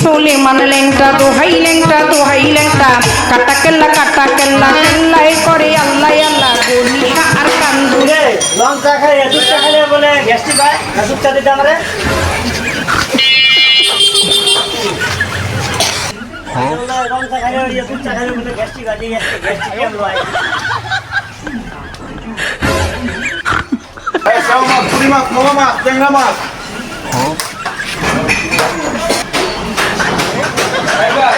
সুলেমান লেংটা দোহাই লেংটা কাটা কেল্লা কেল্লাই করে আল্লাহ আল্লাহ গনিশা আর কান্দুরে লঙ্কা খাই দুধটা খাইলে বলে গ্যাস্ট্রিক হয় দুধটা দিতে আমারে লঙ্কা খাইলে দুধটা খাইলে বলে গ্যাস্ট্রিক হয় গ্যাস্ট্রিক কেমন হয় São umas primas, mama, tem na massa. Vai, vai.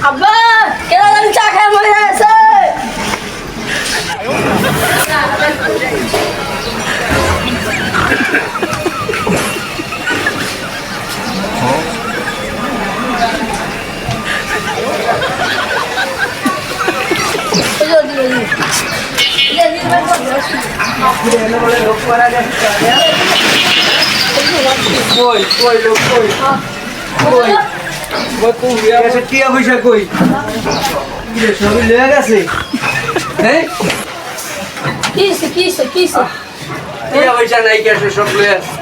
আব্বা কেন আমি চা খাই মরে যাচ্ছে Foi, look, foi. Foi. Vai comer. Essa aqui é a bicha coi. Deixa eu olhar assim. Hein? Que isso? E a bicha aí que é chocolate?